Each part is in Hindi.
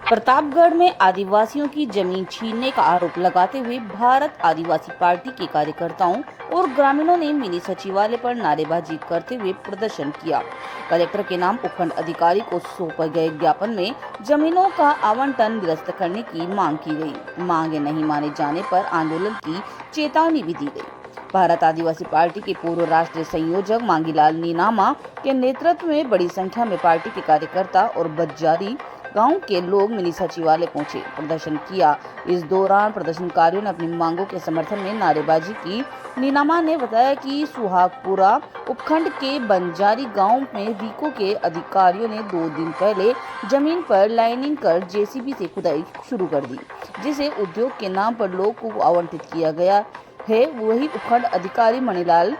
प्रतापगढ़ में आदिवासियों की जमीन छीनने का आरोप लगाते हुए भारत आदिवासी पार्टी के कार्यकर्ताओं और ग्रामीणों ने मिनी सचिवालय पर नारेबाजी करते हुए प्रदर्शन किया। कलेक्टर के नाम उपखंड अधिकारी को सौंपे गए ज्ञापन में जमीनों का आवंटन निरस्त करने की मांग की गई। मांगे नहीं माने जाने पर आंदोलन की चेतावनी भी दी गई। भारत आदिवासी पार्टी के पूर्व राष्ट्रीय संयोजक मांगीलाल नीनामा के नेतृत्व में बड़ी संख्या में पार्टी के कार्यकर्ता और बजारी गांव के लोग मिनी सचिवालय पहुंचे, प्रदर्शन किया। इस दौरान प्रदर्शनकारियों ने अपनी मांगों के समर्थन में नारेबाजी की। नीनामा ने बताया कि सुहागपुरा उपखंड के बंजारी गांव में रीको के अधिकारियों ने 2 दिन पहले जमीन पर लाइनिंग कर जेसीबी से खुदाई शुरू कर दी, जिसे उद्योग के नाम पर लोग को आवंटित किया गया है। वही उपखंड अधिकारी मणिलाल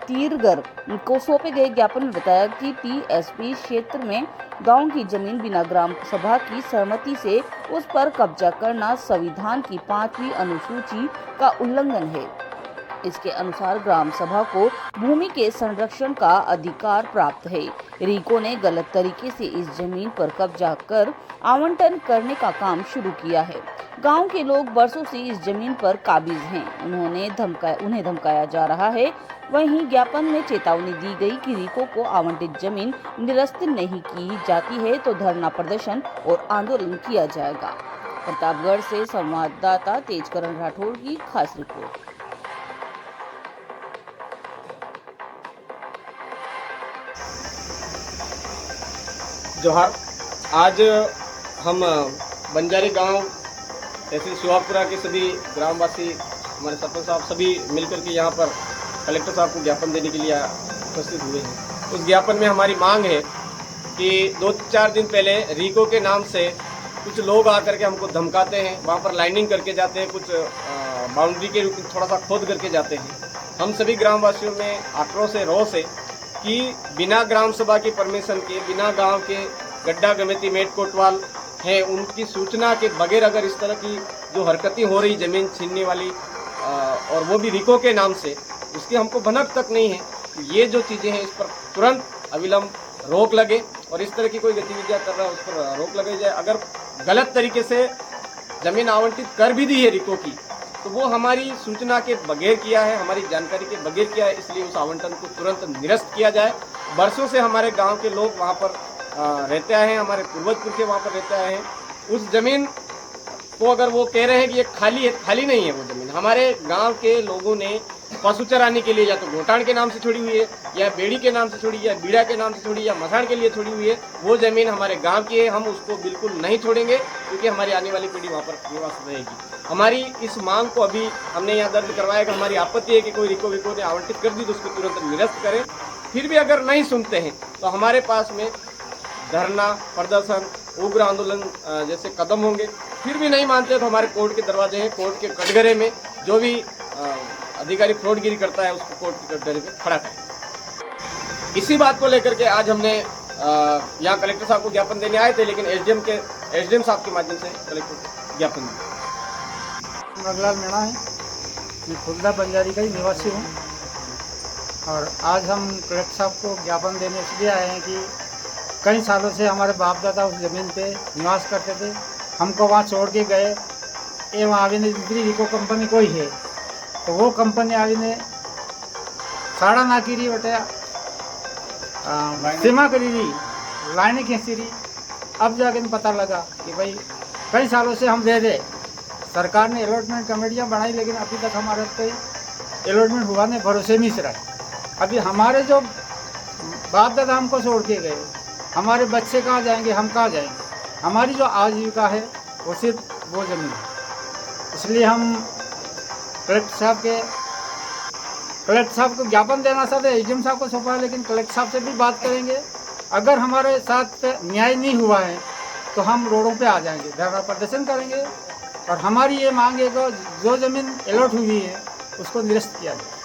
तीरगर को सौंपे गए ज्ञापन में बताया कि टीएसपी क्षेत्र में गांव की जमीन बिना ग्राम सभा की सहमति से उस पर कब्जा करना संविधान की 5वीं अनुसूची का उल्लंघन है। इसके अनुसार ग्राम सभा को भूमि के संरक्षण का अधिकार प्राप्त है। रीको ने गलत तरीके से इस जमीन पर कब्जा कर आवंटन करने का काम शुरू किया है। गांव के लोग बरसों से इस जमीन पर काबिज हैं। उन्हें धमकाया जा रहा है। वहीं ज्ञापन में चेतावनी दी गई कि रीको को आवंटित जमीन निरस्त नहीं की जाती है तो धरना प्रदर्शन और आंदोलन किया जाएगा। प्रतापगढ़ से संवाददाता तेजकरण राठौड़ की खास रिपोर्ट। जोहार। आज हम बंजारी गांव तहसील सुहागपुरा के सभी ग्रामवासी, हमारे सरपंच साहब सभी मिलकर के यहाँ पर कलेक्टर साहब को ज्ञापन देने के लिए उपस्थित हुए हैं। उस ज्ञापन में हमारी मांग है कि 2-4 दिन पहले रीको के नाम से कुछ लोग आकर के हमको धमकाते हैं, वहाँ पर लाइनिंग करके जाते हैं, कुछ बाउंड्री के थोड़ा सा खोद करके जाते हैं। हम सभी ग्रामवासियों में आक्रोश है, रोष है कि बिना ग्राम सभा की परमिशन के, बिना गांव के गड्ढा गमेती मेट कोटवाल हैं उनकी सूचना के बगैर अगर इस तरह की जो हरकतें हो रही जमीन छीनने वाली और वो भी रीको के नाम से, उसकी हमको भनक तक नहीं है। ये जो चीज़ें हैं इस पर तुरंत अविलंब रोक लगे और इस तरह की कोई गतिविधियाँ कर रहा है उस पर रोक लगाई जाए। अगर गलत तरीके से जमीन आवंटित कर भी दी है रीको की तो वो हमारी सूचना के बगैर किया है, हमारी जानकारी के बगैर किया है, इसलिए उस आवंटन को तुरंत निरस्त किया जाए। बरसों से हमारे गांव के लोग वहां पर रहते आए हैं, हमारे पूर्वज पुरखे वहां पर रहते आए हैं। उस जमीन को अगर वो कह रहे हैं कि ये खाली है, खाली नहीं है। वो जमीन हमारे गांव के लोगों ने पशु चराने के लिए या तो घोटान के नाम से छोड़ी हुई है, या बेड़ी के नाम से छोड़ी, या बीड़ा के नाम से छोड़ी, या मसाण के लिए छोड़ी हुई है। वो जमीन हमारे गांव की है, हम उसको बिल्कुल नहीं छोड़ेंगे क्योंकि हमारी आने वाली पीढ़ी वहाँ पर निवास रहेगी। हमारी इस मांग को अभी हमने यहाँ दर्ज करवाया कि हमारी आपत्ति है कि कोई रीको वीको ने आवंटित कर दी तो उसको तुरंत निरस्त करें। फिर भी अगर नहीं सुनते हैं तो हमारे पास में धरना, प्रदर्शन, उग्र आंदोलन जैसे कदम होंगे। फिर भी नहीं मानते तो हमारे कोर्ट के दरवाजे हैं। कोर्ट के कटघरे में जो भी अधिकारी फ्रॉडगिरी करता है उसको कोर्ट के कटघरे में खड़ा करें। इसी बात को लेकर के आज हमने यहाँ कलेक्टर साहब को ज्ञापन देने आए थे, लेकिन एसडीएम साहब के माध्यम से कलेक्टर को ज्ञापन दिया। रंगलाल मीणा है, मैं खुर्दा बंजारी का ही निवासी हूँ और आज हम कलेक्टर साहब को ज्ञापन देने इसलिए आए हैं कि कई सालों से हमारे बाप दादा उस ज़मीन पे निवास करते थे। हमको वहाँ छोड़ के गए। ये वहाँ अभी ने दूसरी रीको कंपनी कोई है तो वो कंपनी अभी ने साड़ा ना की बटे सीमा करी रही, लाइन खींची रही। अब जाके पता लगा कि भाई कई सालों से हम दे दे, सरकार ने अलॉटमेंट कमेटियाँ बनाई लेकिन अभी तक हमारे पे अलॉटमेंट हुआ नहीं, भरोसे में रहा। अभी हमारे जो बाप दादा हमको छोड़ के गए, हमारे बच्चे कहाँ जाएंगे, हम कहाँ जाएंगे? हमारी जो आजीविका है वो सिर्फ वो ज़मीन है। इसलिए हम कलेक्टर साहब को ज्ञापन देना चाहते, एसडीएम साहब को सौंपा है, लेकिन कलेक्टर साहब से भी बात करेंगे। अगर हमारे साथ न्याय नहीं हुआ है तो हम रोडों पे आ जाएंगे, धरना प्रदर्शन करेंगे और हमारी ये मांग है कि जो ज़मीन अलॉट हुई है उसको निरस्त किया जाए।